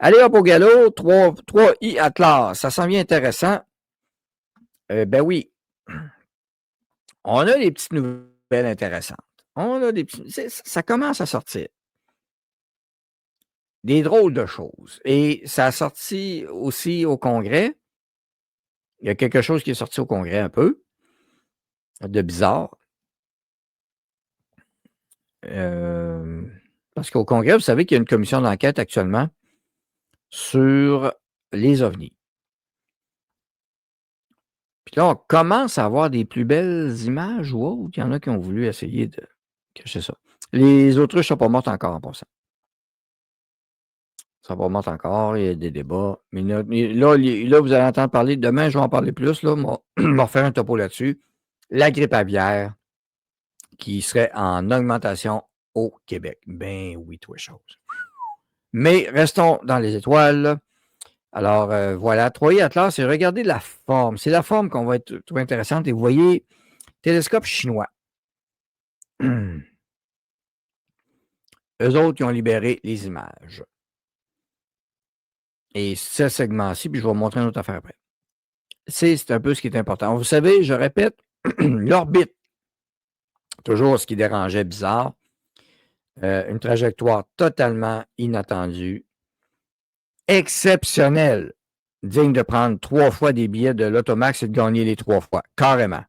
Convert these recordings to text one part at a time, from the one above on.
Allez hop au galop, 3I Atlas, ça s'en vient intéressant. Ben oui, on a des petites nouvelles intéressantes. Ça commence à sortir. Des drôles de choses. Et ça a sorti aussi au Congrès. Il y a quelque chose qui est sorti au Congrès un peu de bizarre. Parce qu'au Congrès, vous savez qu'il y a une commission d'enquête actuellement sur les ovnis. Puis là, on commence à avoir des plus belles images ou autres. Il y en a qui ont voulu essayer de cacher ça. Les autruches ne sont pas mortes encore en passant. Ça va monter encore, il y a des débats. Mais là, vous allez entendre parler, demain, je vais en parler plus, là, je vais refaire un topo là-dessus. La grippe aviaire qui serait en augmentation au Québec. Ben oui, toi, chose. Mais restons dans les étoiles. Alors, voilà, 3i Atlas, et regardez la forme. C'est la forme qu'on va trouver intéressante. Et vous voyez, télescope chinois. Eux autres, ils ont libéré les images. Et ce segment-ci, puis je vais vous montrer une autre affaire après. C'est un peu ce qui est important. Vous savez, je répète, l'orbite, toujours ce qui dérangeait bizarre, une trajectoire totalement inattendue, exceptionnelle, digne de prendre 3 fois des billets de l'Automax et de gagner les 3 fois. Carrément.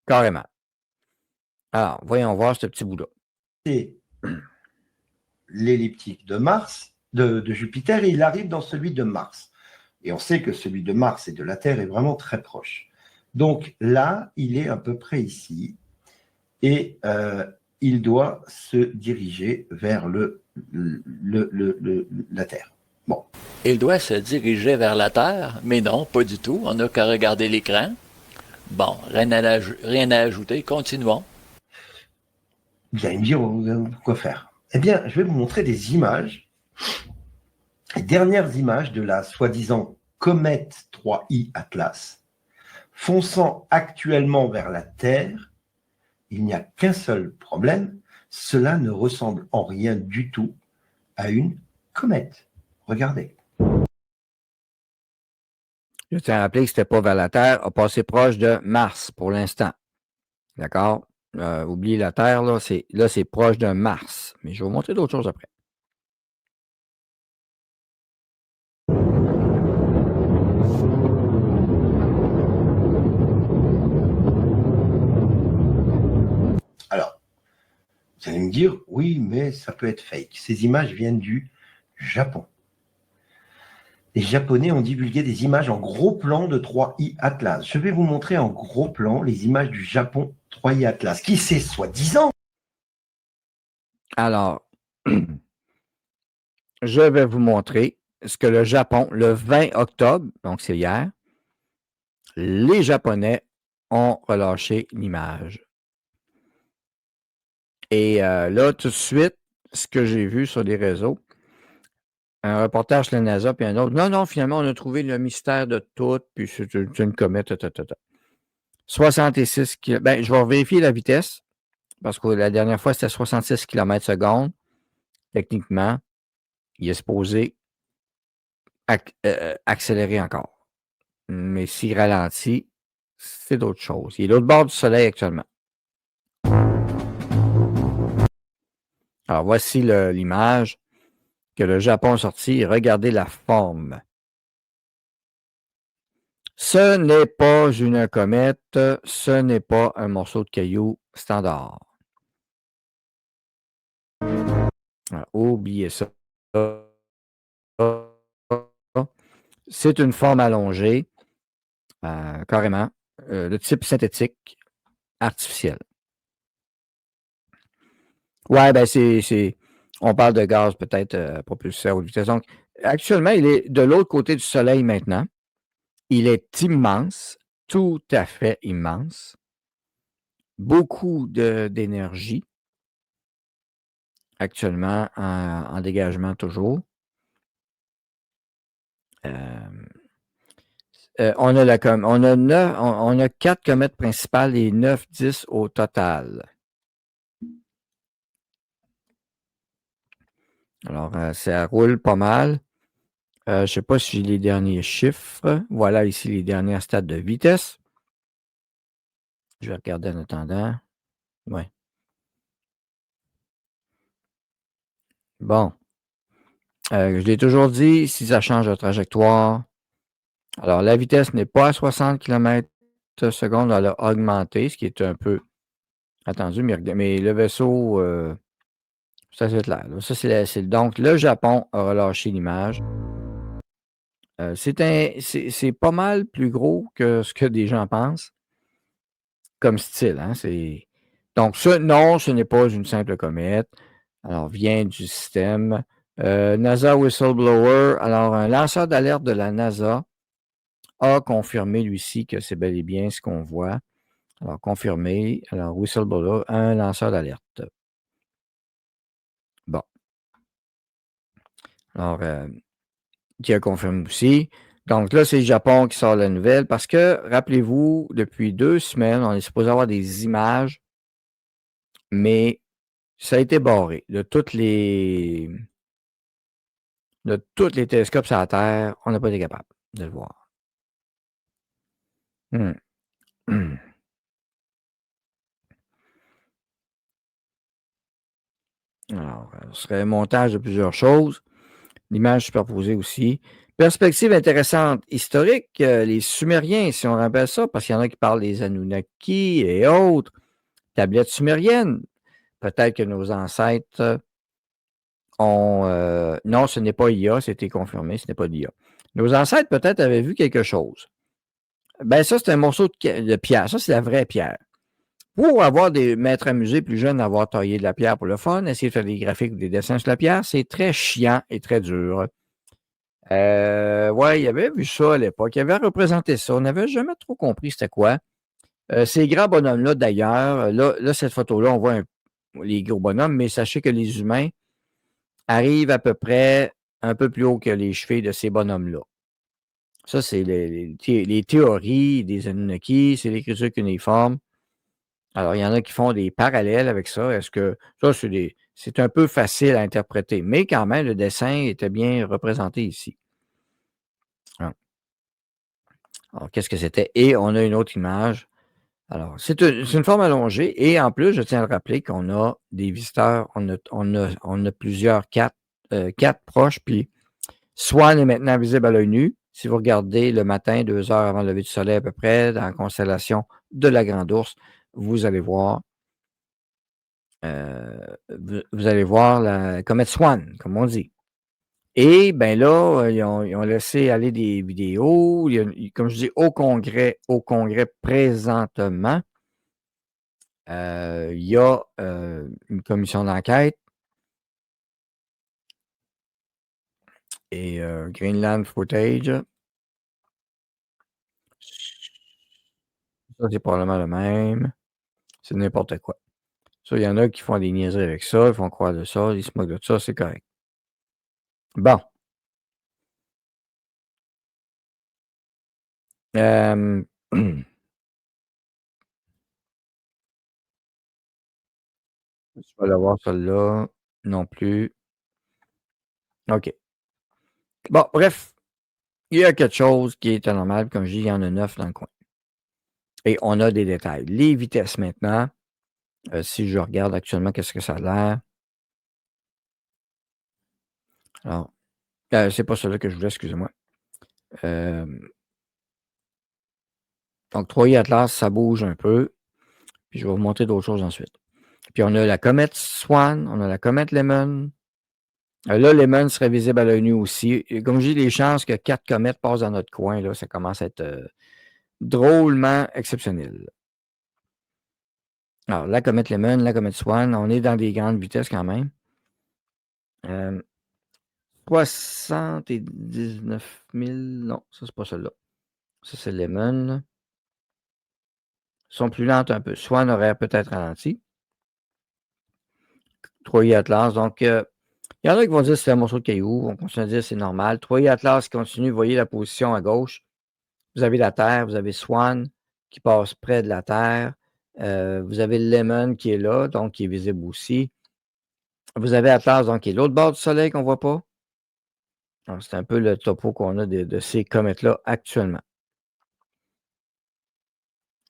Carrément. Alors, voyons voir ce petit bout-là. C'est l'elliptique de Mars, de Jupiter, et il arrive dans celui de Mars. Et on sait que celui de Mars et de la Terre est vraiment très proche. Donc là, il est à peu près ici, et il doit se diriger vers la Terre. Bon. Il doit se diriger vers la Terre, mais non, pas du tout. On n'a qu'à regarder l'écran. Bon, rien à ajouter. Continuons. Vous allez me dire quoi faire. Eh bien, je vais vous montrer des images, les dernières images de la soi-disant comète 3i Atlas, fonçant actuellement vers la Terre. Il n'y a qu'un seul problème, cela ne ressemble en rien du tout à une comète. Regardez. Je tiens à rappeler que ce n'était pas vers la Terre, a passé proche de Mars pour l'instant. D'accord? Oubliez la Terre, là, c'est proche de Mars. Mais je vais vous montrer d'autres choses après. Alors, vous allez me dire, oui, mais ça peut être fake. Ces images viennent du Japon. Les Japonais ont divulgué des images en gros plan de 3i Atlas. Je vais vous montrer en gros plan les images du Japon 3i Atlas, qui c'est soi-disant. Alors, je vais vous montrer ce que le Japon, le 20 octobre, donc c'est hier, les Japonais ont relâché l'image. Et là, tout de suite, ce que j'ai vu sur les réseaux, un reportage sur la NASA, puis un autre. Non, finalement, on a trouvé le mystère de tout, puis c'est une comète. 66 km. Ben, je vais vérifier la vitesse, parce que la dernière fois, c'était 66 km/s. Techniquement, il est supposé accélérer encore. Mais s'il ralentit, c'est d'autres choses. Il est l'autre bord du Soleil actuellement. Alors, voici l'image que le Japon a sortie. Regardez la forme. Ce n'est pas une comète, ce n'est pas un morceau de caillou standard. Alors, oubliez ça. C'est une forme allongée, carrément, de type synthétique, artificiel. Ouais, ben on parle de gaz peut-être propulsé à haute vitesse. Donc, actuellement, il est de l'autre côté du Soleil maintenant. Il est immense, tout à fait immense. Beaucoup d'énergie actuellement en dégagement toujours. On a 4 comètes principales et 9-10 au total. Alors, ça roule pas mal. Je ne sais pas si j'ai les derniers chiffres. Voilà ici les dernières stats de vitesse. Je vais regarder en attendant. Ouais. Bon. Je l'ai toujours dit, si ça change de trajectoire. Alors, la vitesse n'est pas à 60 km/s, elle a augmenté, ce qui est un peu attendu, mais le vaisseau, c'est assez clair. Là. Ça, donc, le Japon a relâché l'image. C'est pas mal plus gros que ce que des gens pensent comme style. Hein? Donc, non, ce n'est pas une simple comète. Alors, vient du système. NASA Whistleblower. Alors, un lanceur d'alerte de la NASA a confirmé, lui-ci, que c'est bel et bien ce qu'on voit. Alors, confirmé. Alors, Whistleblower, un lanceur d'alerte. Bon. Alors, qui a confirmé aussi. Donc là, c'est le Japon qui sort la nouvelle parce que, rappelez-vous, depuis 2 semaines, on est supposé avoir des images, mais ça a été barré de tous les télescopes sur la Terre. On n'a pas été capable de le voir. Alors, ce serait un montage de plusieurs choses. L'image superposée aussi. Perspective intéressante historique, les Sumériens, si on rappelle ça, parce qu'il y en a qui parlent des Anunnaki et autres, tablettes sumériennes. Peut-être que nos ancêtres ont... non, ce n'est pas IA, c'était confirmé, ce n'est pas d'IA. Nos ancêtres, peut-être, avaient vu quelque chose. Ben ça, c'est un morceau de pierre. Ça, c'est la vraie pierre. Pour avoir des maîtres à musée plus jeunes, avoir taillé de la pierre pour le fun, essayer de faire des graphiques ou des dessins sur la pierre, c'est très chiant et très dur. Ouais, il avait vu ça à l'époque. Il avait représenté ça. On n'avait jamais trop compris c'était quoi. Ces grands bonhommes-là, d'ailleurs, là, cette photo-là, on voit les gros bonhommes, mais sachez que les humains arrivent à peu près un peu plus haut que les chevilles de ces bonhommes-là. Ça, c'est les théories des Anunnaki, c'est l'écriture cunéiforme. Alors, il y en a qui font des parallèles avec ça. Est-ce que ça, c'est un peu facile à interpréter, mais quand même, le dessin était bien représenté ici. Alors, qu'est-ce que c'était? Et on a une autre image. Alors, c'est une forme allongée. Et en plus, je tiens à le rappeler qu'on a des visiteurs. On a plusieurs, quatre proches. Puis, Swan est maintenant visible à l'œil nu. Si vous regardez le matin, 2 heures avant le lever du soleil à peu près, dans la constellation de la Grande Ourse, vous allez voir la comète Swan, comme on dit. Et bien là, ils ont laissé aller des vidéos. Comme je dis, au Congrès présentement, il y a une commission d'enquête et Greenland Footage. Ça, c'est probablement le même. C'est n'importe quoi. Ça, il y en a qui font des niaiseries avec ça, ils font croire de ça, ils se moquent de ça, c'est correct. Bon. Je vais l'avoir celle-là. Non plus. OK. Bon, bref. Il y a quelque chose qui est anormal. Comme je dis, il y en a 9 dans le coin. Et on a des détails. Les vitesses maintenant. Si je regarde actuellement, qu'est-ce que ça a l'air? Alors, c'est pas celui que je voulais, excusez-moi. Donc, 3i Atlas, ça bouge un peu. Puis, je vais vous montrer d'autres choses ensuite. Puis, on a la comète Swan, on a la comète Lemon. Là, Lemon serait visible à l'œil nu aussi. Et comme je dis, les chances que 4 comètes passent dans notre coin, là, ça commence à être drôlement exceptionnel. Alors, la comète Lemon, la comète Swan, on est dans des grandes vitesses quand même. 79 000, non, ça, c'est pas celle-là. Ça, c'est Lemon. Ils sont plus lentes un peu. Swan aurait peut-être ralenti. 3i Atlas. Donc, il y en a qui vont dire que c'est un morceau de caillou. On continue à dire que c'est normal. 3i Atlas continue. Vous voyez la position à gauche. Vous avez la Terre. Vous avez Swan qui passe près de la Terre. Vous avez le Lemon qui est là, donc qui est visible aussi. Vous avez Atlas, donc, qui est l'autre bord du Soleil qu'on ne voit pas. C'est un peu le topo qu'on a de ces comètes-là actuellement.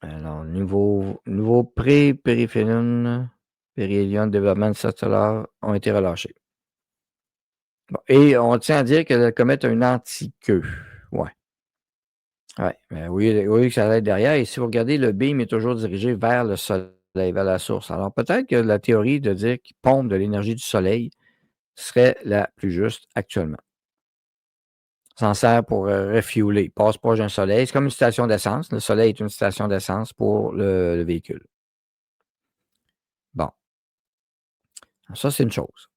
Alors, nouveau pré-périhélion développement stellaire ont été relâchés. Bon, et on tient à dire que la comète a une anti-queue. Ouais. Ouais. Mais oui, que ça va être derrière. Et si vous regardez, le beam est toujours dirigé vers le Soleil, vers la source. Alors, peut-être que la théorie de dire qu'il pompe de l'énergie du Soleil serait la plus juste actuellement. S'en sert pour refueler. Il passe proche d'un soleil. C'est comme une station d'essence. Le soleil est une station d'essence pour le véhicule. Bon. Ça, c'est une chose.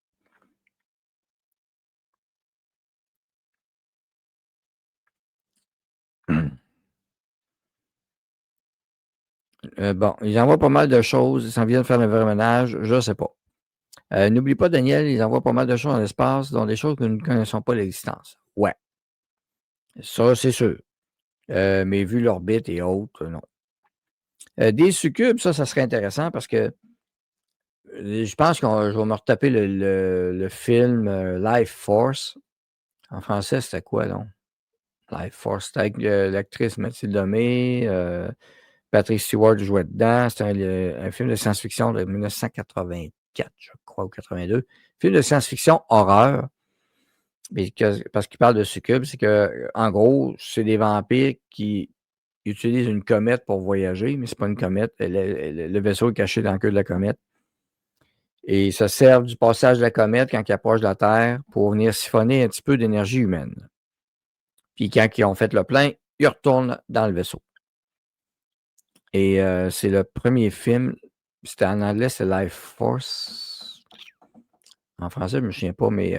Bon, ils envoient pas mal de choses. Ils s'en viennent faire le vrai ménage. Je ne sais pas. N'oublie pas, Daniel, ils envoient pas mal de choses dans l'espace, dont des choses que nous ne connaissons pas l'existence. Ouais. Ça, c'est sûr. Mais vu l'orbite et autres, non. Des succubes, ça serait intéressant parce que je pense que je vais me retaper le film Life Force. En français, c'était quoi, non? Life Force. C'était avec l'actrice Mathilde Lemay. Patrick Stewart jouait dedans. C'était un film de science-fiction de 1984, je crois, ou 82. Film de science-fiction horreur. Parce qu'il parle de succubes, c'est que, en gros, c'est des vampires qui utilisent une comète pour voyager, mais c'est pas une comète. Le vaisseau est caché dans le queue de la comète. Et ils se servent du passage de la comète quand ils approchent de la Terre pour venir siphonner un petit peu d'énergie humaine. Puis quand ils ont fait le plein, ils retournent dans le vaisseau. Et c'est le premier film. C'était en anglais, c'est Life Force. En français, je ne me souviens pas, mais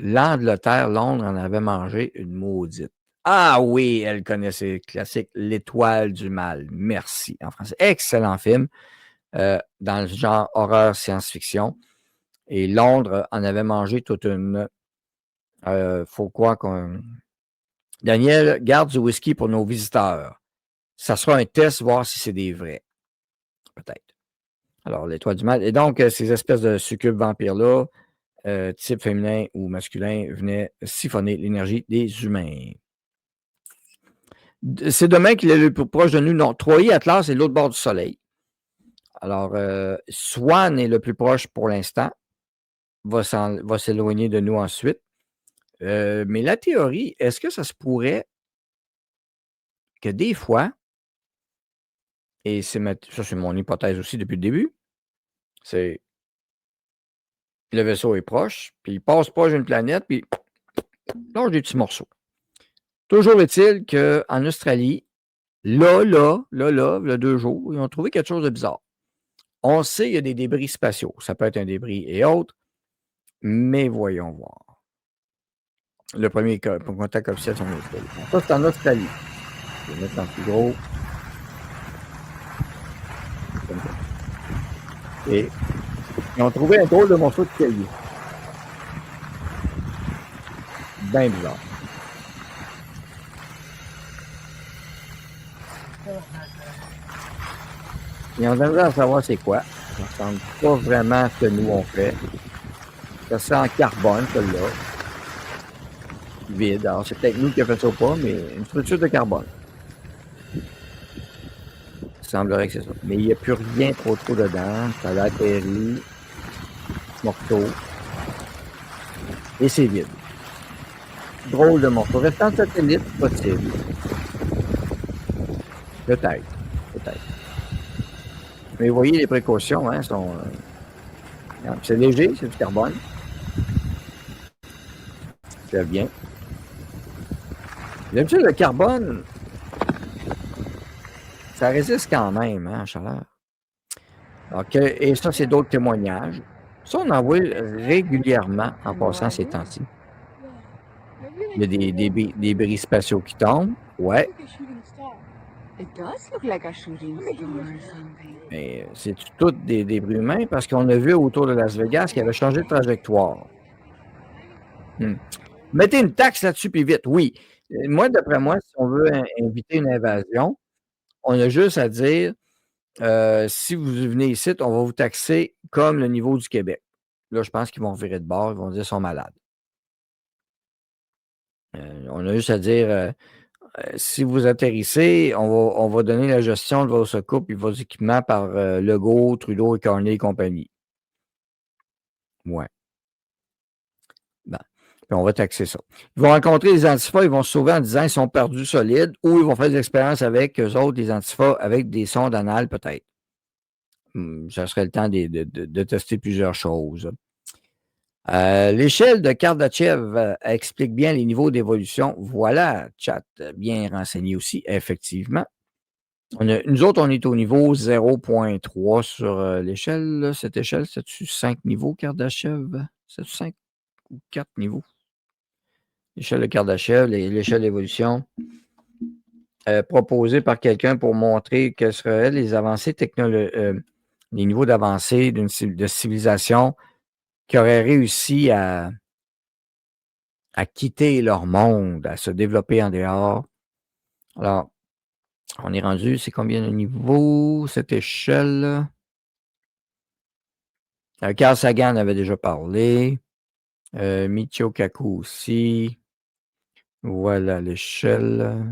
l'Angleterre, Londres en avait mangé une maudite. Ah oui, elle connaissait le classique L'Étoile du Mal. Merci. En français. Excellent film. Dans le genre horreur science-fiction. Et Londres en avait mangé toute une. Faut quoi qu'on. Daniel, garde du whisky pour nos visiteurs. Ça sera un test, voir si c'est des vrais. Peut-être. Alors, l'étoile du mal. Et donc, ces espèces de succubes vampires-là, type féminin ou masculin, venaient siphonner l'énergie des humains. C'est demain qu'il est le plus proche de nous. Non, 3i, Atlas, c'est l'autre bord du Soleil. Alors, Swan est le plus proche pour l'instant. Va s'éloigner de nous ensuite. Mais la théorie, est-ce que ça se pourrait que des fois, et ça c'est mon hypothèse aussi depuis le début, c'est le vaisseau est proche, puis il passe proche d'une planète, puis il lâche des petits morceaux. Toujours est-il qu'en Australie, là, il y a 2 jours, ils ont trouvé quelque chose de bizarre. On sait qu'il y a des débris spatiaux. Ça peut être un débris et autres, mais voyons voir. Le premier contact officiel, c'est en Australie. Ça, c'est en Australie. Je vais mettre en plus gros. Et ils ont trouvé un drôle de morceau de caillou. Bien bizarre. Ils ont demandé à savoir c'est quoi. Ça ne ressemble pas vraiment à ce que nous on fait. Ça sent en carbone, celui-là. Vide. Alors, c'est peut-être nous qui avons fait ça ou pas, mais une structure de carbone. Il semblerait que c'est ça. Mais il n'y a plus rien trop dedans. Ça a atterri. Morceau. Et c'est vide. Drôle de morceau. Restant satellite, possible. Peut-être. Mais vous voyez, les précautions, hein, sont. C'est léger, c'est du carbone. C'est bien. D'habitude, le carbone, ça résiste quand même, hein, en chaleur. OK. Et ça, c'est d'autres témoignages. Ça, on en voit régulièrement en passant ces temps-ci. Il y a des débris spatiaux qui tombent. Ouais. Mais c'est tout des débris humains parce qu'on a vu autour de Las Vegas qu'il avait changé de trajectoire. Mettez une taxe là-dessus, puis vite. Oui. Moi, d'après moi, si on veut inviter une invasion, on a juste à dire si vous venez ici, on va vous taxer comme le niveau du Québec. là, je pense qu'ils vont virer de bord, ils vont dire qu'ils sont malades. On a juste à dire, si vous atterrissez, on va donner la gestion de vos secours et vos équipements par Legault, Trudeau et Carney et compagnie. Ouais. Bon. Puis on va taxer ça. Ils vont rencontrer les antifas, ils vont se sauver en disant qu'ils sont perdus solides ou ils vont faire des expériences avec eux autres, les antifas, avec des sondes anales peut-être. Ça serait le temps de tester plusieurs choses. L'échelle de Kardashev explique bien les niveaux d'évolution. Voilà, chat bien renseigné aussi, effectivement. Nous autres, on est au niveau 0.3 sur l'échelle. Cette échelle, c'est-tu 5 niveaux, Kardashev? C'est-tu 5 ou 4 niveaux? L'échelle de Kardashev, l'échelle d'évolution proposée par quelqu'un pour montrer quelles seraient les avancées technologiques, les niveaux d'avancée de civilisation qui auraient réussi à quitter leur monde, à se développer en dehors. Alors, on est rendu, c'est combien de niveaux, cette échelle? Carl Sagan avait déjà parlé. Michio Kaku aussi. Voilà l'échelle.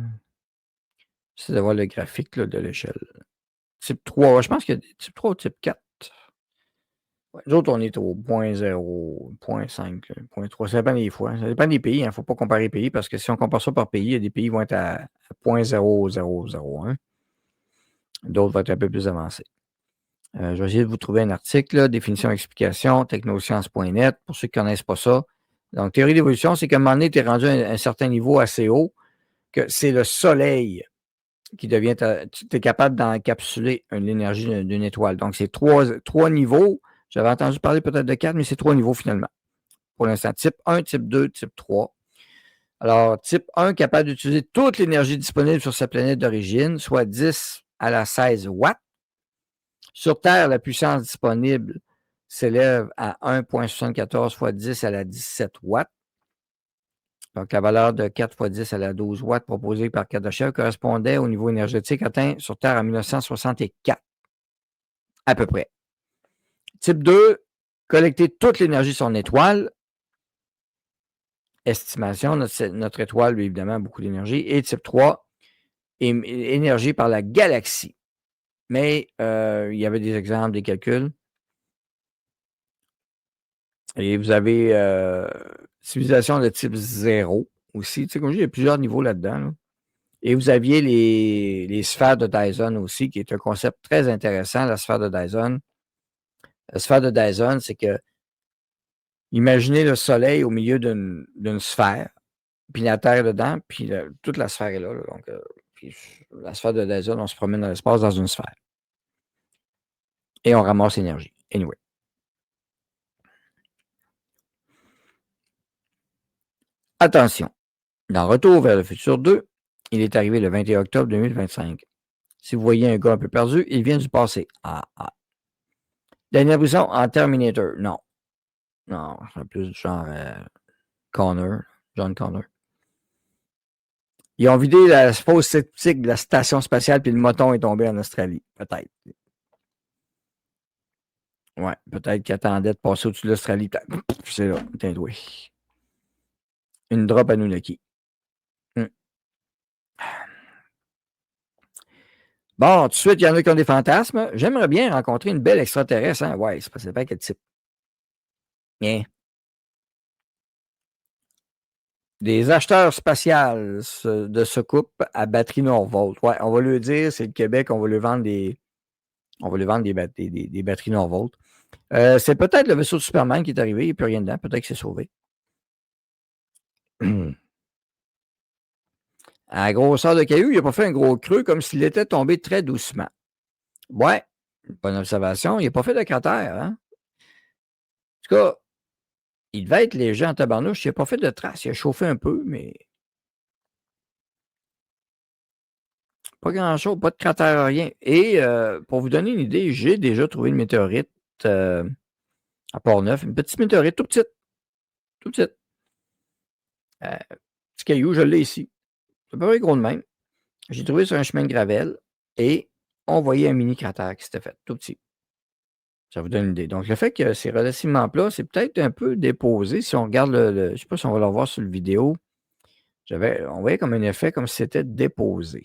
J'essaie de voir le graphique là, de l'échelle. Type 3, je pense qu'il y a type 3 ou type 4. Ouais, nous autres, on est au 0.0, 0.5, 0.3. Ça dépend des fois. Ça dépend des pays. Il ne faut pas comparer les pays parce que si on compare ça par pays, il y a des pays qui vont être à 0.0001. D'autres vont être un peu plus avancés. Je vais essayer de vous trouver un article, là, définition, explication, technosciences.net, pour ceux qui ne connaissent pas ça. Donc, théorie d'évolution, c'est qu'à un moment donné, tu es rendu à un certain niveau assez haut, que c'est le soleil qui devient, tu es capable d'encapsuler l'énergie d'une étoile. Donc, c'est trois niveaux. J'avais entendu parler peut-être de 4, mais c'est 3 niveaux finalement. Pour l'instant, type 1, type 2, type 3. Alors, type 1, capable d'utiliser toute l'énergie disponible sur sa planète d'origine, soit 10 à la 16 watts. Sur Terre, la puissance disponible s'élève à 1,74 fois 10 à la 17 watts. Donc, la valeur de 4 fois 10 à la 12 watts proposée par Kardashev correspondait au niveau énergétique atteint sur Terre en 1964, à peu près. Type 2, collecter toute l'énergie sur une étoile. Estimation, notre étoile, lui, évidemment, a beaucoup d'énergie. Et type 3, énergie par la galaxie. Mais il y avait des exemples, des calculs. Et vous avez civilisation de type 0 aussi. Tu sais, comme je dis, il y a plusieurs niveaux là-dedans. Là. Et vous aviez les sphères de Dyson aussi, qui est un concept très intéressant, la sphère de Dyson. La sphère de Dyson, c'est que imaginez le Soleil au milieu d'une sphère, puis la Terre dedans, puis toute la sphère est là. Donc, puis la sphère de Dyson, on se promène dans l'espace dans une sphère. Et on ramasse l'énergie. Anyway. Attention. Dans Retour vers le futur 2, il est arrivé le 21 octobre 2025. Si vous voyez un gars un peu perdu, il vient du passé. Daniel Brisson en Terminator. Non. Non, c'est plus du genre John Connor. Ils ont vidé la fosse sceptique de la station spatiale, puis le moton est tombé en Australie. Peut-être. Ouais, peut-être qu'il attendait de passer au-dessus de l'Australie. C'est là, t'es doué. Une drop à Nunaki. Bon, tout de suite, il y en a qui ont des fantasmes. J'aimerais bien rencontrer une belle extraterrestre. Hein? Ouais, c'est pas quel type. Bien. Des acheteurs spatials de soucoupe à batterie Norvolt. Ouais, on va le dire, c'est le Québec, on va lui vendre des batteries Norvolt. C'est peut-être le vaisseau de Superman qui est arrivé, il n'y a plus rien dedans, peut-être qu'il s'est sauvé. À la grosseur de caillou, il n'a pas fait un gros creux comme s'il était tombé très doucement. Ouais, bonne observation, il n'a pas fait de cratère. Hein? En tout cas, il devait être léger en tabarnouche, il n'a pas fait de traces, il a chauffé un peu, mais pas grand-chose, pas de cratère, rien. Et pour vous donner une idée, j'ai déjà trouvé une météorite à Port-Neuf, une petite météorite tout petite. Tout petite. Petit caillou, je l'ai ici. C'est pas vrai gros de même. J'ai trouvé sur un chemin de gravel et on voyait un mini cratère qui s'était fait, tout petit. Ça vous donne une idée. Donc, le fait que c'est relativement plat, c'est peut-être un peu déposé. Si on regarde je ne sais pas si on va le voir sur la vidéo, on voyait comme un effet comme si c'était déposé.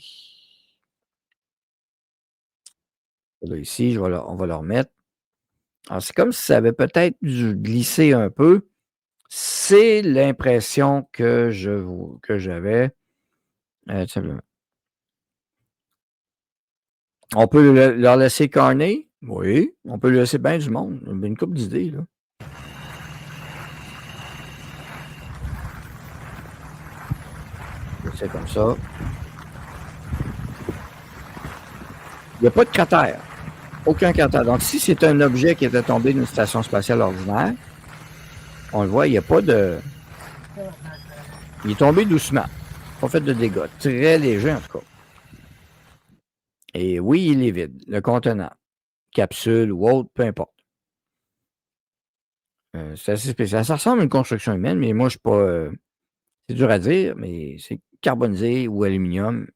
Là, ici, on va le remettre. Alors, c'est comme si ça avait peut-être glissé un peu. C'est l'impression que j'avais. Tout simplement. On peut leur laisser carner. Oui. On peut le laisser bien du monde. Une couple d'idées, là. C'est comme ça. Il n'y a pas de cratère. Aucun cratère. Donc, si c'est un objet qui était tombé d'une station spatiale ordinaire, on le voit, il n'y a pas de... Il est tombé doucement. Pas fait de dégâts. Très léger, en tout cas. Et oui, il est vide. Le contenant. Capsule ou autre, peu importe. C'est assez spécial. Ça ressemble à une construction humaine, mais moi, je ne suis pas... c'est dur à dire, mais c'est carbonisé ou aluminium.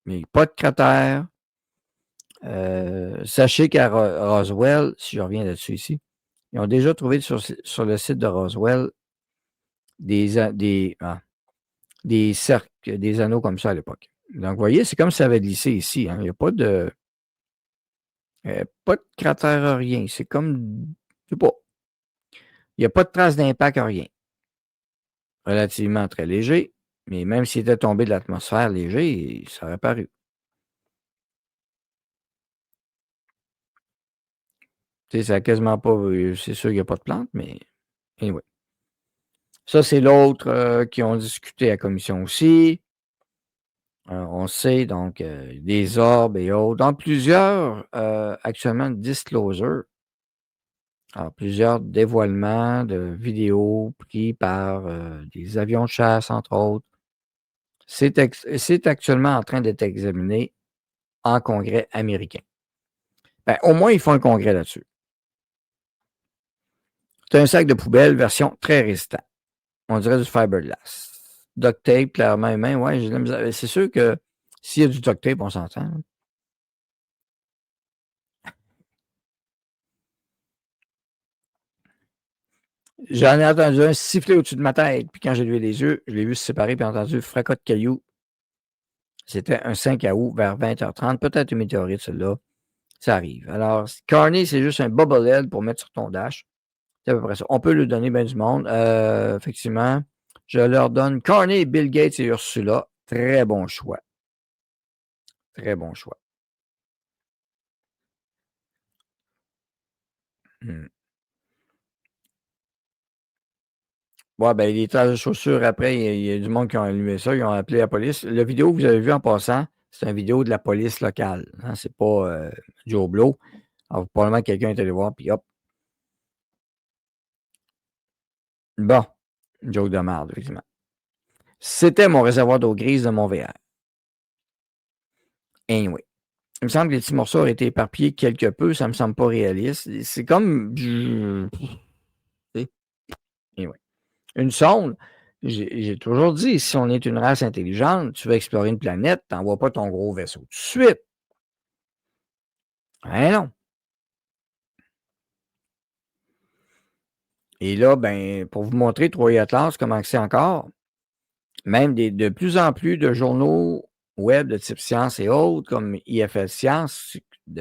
Mais pas de cratère. Sachez qu'à Roswell, si je reviens là-dessus ici, ils ont déjà trouvé sur le site de Roswell des cercles, des anneaux comme ça à l'époque. Donc, vous voyez, c'est comme si ça avait glissé ici. Hein. Il n'y a pas de cratère, rien. C'est comme, je sais pas. Il n'y a pas de trace d'impact, rien. Relativement très léger, mais même s'il était tombé de l'atmosphère léger, ça aurait paru. Tu sais, ça n'a quasiment pas... C'est sûr qu'il n'y a pas de plantes, mais... Anyway. Ça, c'est l'autre qui ont discuté à la commission aussi. On sait, donc, des orbes et autres. Dans plusieurs, actuellement, disclosures. Alors, plusieurs dévoilements de vidéos pris par des avions de chasse, entre autres. C'est actuellement en train d'être examiné en Congrès américain. Ben, au moins, ils font un congrès là-dessus. C'est un sac de poubelle version très résistant. On dirait du fiberglass. Duct tape, clairement humain, ouais, j'ai de la misère. C'est sûr que s'il y a du duct tape, on s'entend. Hein. J'en ai entendu un siffler au-dessus de ma tête, puis quand j'ai levé les yeux, je l'ai vu se séparer, puis entendu fracas de cailloux. C'était un 5 août vers 20h30, peut-être une météorite, celle-là. Ça arrive. Alors, Carney, c'est juste un bobblehead pour mettre sur ton dash. C'est à peu près ça. On peut lui donner bien du monde. Effectivement, je leur donne Carney, Bill Gates et Ursula. Très bon choix. Très bon choix. Ouais, ben, les taches de chaussures, après, il y a du monde qui ont allumé ça, ils ont appelé la police. La vidéo que vous avez vue en passant, c'est une vidéo de la police locale. Hein, c'est pas Joe Blow. Alors, probablement quelqu'un est allé voir, puis hop. Bon, une joke de merde, effectivement. C'était mon réservoir d'eau grise de mon VR. Anyway. Il me semble que les petits morceaux auraient été éparpillés quelque peu, ça me semble pas réaliste. C'est comme... Anyway. Une sonde, j'ai toujours dit, si on est une race intelligente, tu veux explorer une planète, tu n'envoies pas ton gros vaisseau tout de suite. Ben non. Et là, ben, pour vous montrer Troy Atlas, comment c'est encore, même de plus en plus de journaux web de type science et autres, comme IFL Science,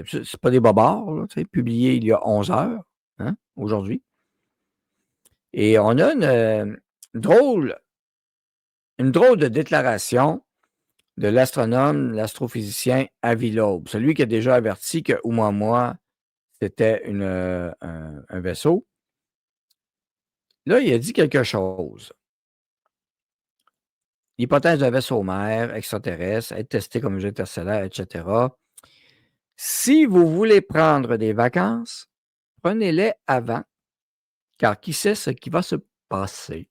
c'est pas des bobards, là, publiés il y a 11 heures, hein, aujourd'hui. Et on a une drôle de déclaration de l'astronome, l'astrophysicien Avi Loeb, celui qui a déjà averti que Oumuamua, c'était un vaisseau. Là, il a dit quelque chose. L'hypothèse d'un vaisseau mère extraterrestre, être testé comme objet interstellaire, etc. Si vous voulez prendre des vacances, prenez-les avant, car qui sait ce qui va se passer.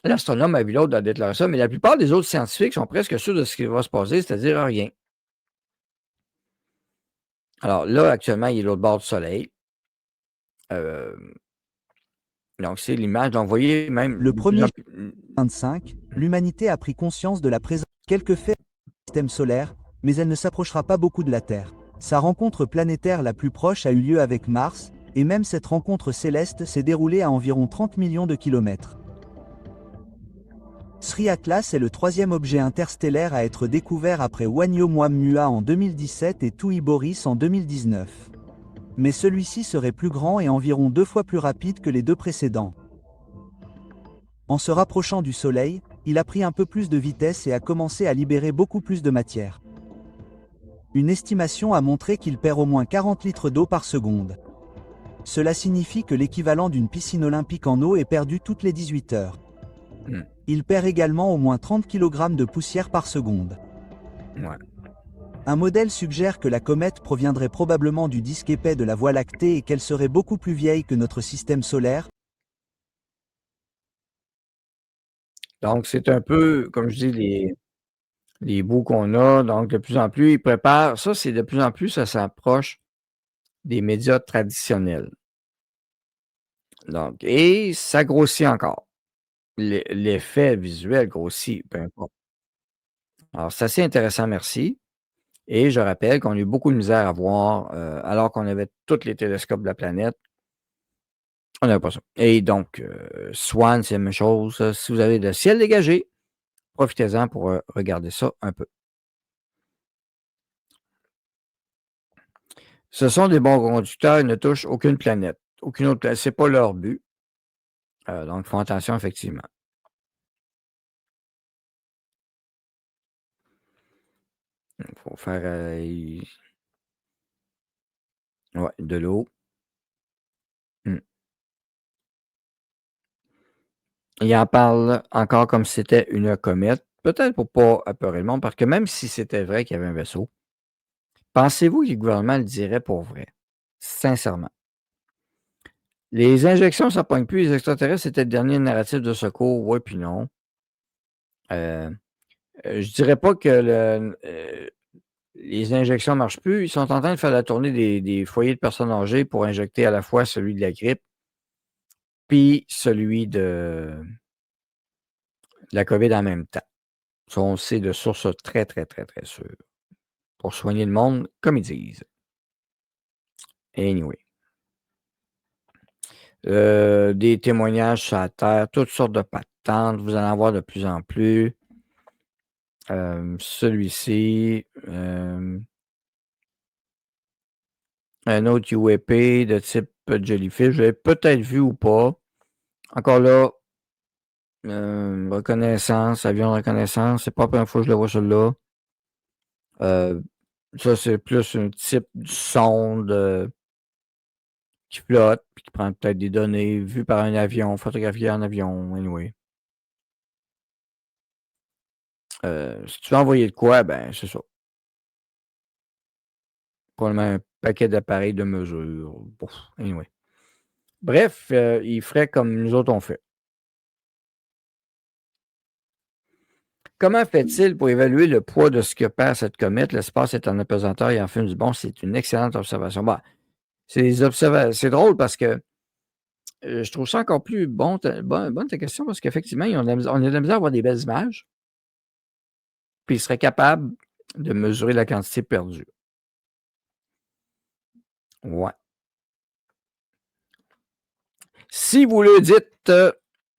L'astronome Avi Loeb a déclaré ça, mais la plupart des autres scientifiques sont presque sûrs de ce qui va se passer, c'est-à-dire rien. Alors là, actuellement, il est l'autre bord du Soleil. Donc, c'est l'image. Donc, vous voyez même... Le 1er juin 2025, l'humanité a pris conscience de la présence de quelques faits du système solaire, mais elle ne s'approchera pas beaucoup de la Terre. Sa rencontre planétaire la plus proche a eu lieu avec Mars, et même cette rencontre céleste s'est déroulée à environ 30 millions de kilomètres. Sri Atlas est le troisième objet interstellaire à être découvert après Oumuamua en 2017 et Tui Boris en 2019. Mais celui-ci serait plus grand et environ 2 fois plus rapide que les deux précédents. En se rapprochant du Soleil, il a pris un peu plus de vitesse et a commencé à libérer beaucoup plus de matière. Une estimation a montré qu'il perd au moins 40 litres d'eau par seconde. Cela signifie que l'équivalent d'une piscine olympique en eau est perdu toutes les 18 heures. Il perd également au moins 30 kg de poussière par seconde. Ouais. Un modèle suggère que la comète proviendrait probablement du disque épais de la Voie lactée et qu'elle serait beaucoup plus vieille que notre système solaire. Donc, c'est un peu, comme je dis, les bouts qu'on a. Donc, de plus en plus, ils préparent. Ça, c'est de plus en plus, ça s'approche des médias traditionnels. Donc, et ça grossit encore. L'effet visuel grossit, peu importe. Alors, c'est assez intéressant, merci. Et je rappelle qu'on a eu beaucoup de misère à voir, alors qu'on avait tous les télescopes de la planète. On n'avait pas ça. Et donc, Swan, c'est la même chose. Si vous avez le ciel dégagé, profitez-en pour regarder ça un peu. Ce sont des bons conducteurs, ils ne touchent aucune planète. Aucune autre planète. Ce n'est pas leur but. Donc, ils font attention, effectivement. Il faut faire ouais, de l'eau. Il en parle encore comme si c'était une comète. Peut-être pour ne pas apeurer le monde, parce que même si c'était vrai qu'il y avait un vaisseau, pensez-vous que le gouvernement le dirait pour vrai? Sincèrement. Les injections, ça ne pogne plus. Les extraterrestres, c'était le dernier narratif de secours. Oui, puis non. Je dirais pas que les injections ne marchent plus. Ils sont en train de faire la tournée des foyers de personnes âgées pour injecter à la fois celui de la grippe puis celui de la COVID en même temps. Ça, on sait de sources très, très, très, très sûres. Pour soigner le monde, comme ils disent. Anyway. Des témoignages sur la Terre, toutes sortes de patentes. Vous allez en voir de plus en plus. Celui-ci. Un autre UAP de type Jellyfish. Je l'ai peut-être vu ou pas. Encore là, reconnaissance, avion de reconnaissance. C'est pas la première fois que je le vois celui-là. Ça, c'est plus un type de sonde qui flotte, puis qui prend peut-être des données vues par un avion, photographiées en avion, anyway. Si tu veux envoyer de quoi, ben c'est ça. Probablement un paquet d'appareils de mesure. Bon, anyway. Bref, il ferait comme nous autres on fait. Comment fait-il pour évaluer le poids de ce que perd cette comète? L'espace est en apesanteur et en fume du bon. C'est une excellente observation. Bah, c'est drôle parce que je trouve ça encore plus bonne ta question parce qu'effectivement, on a de la misère à avoir des belles images. Puis ils seraient capables de mesurer la quantité perdue. Ouais. Si vous le dites,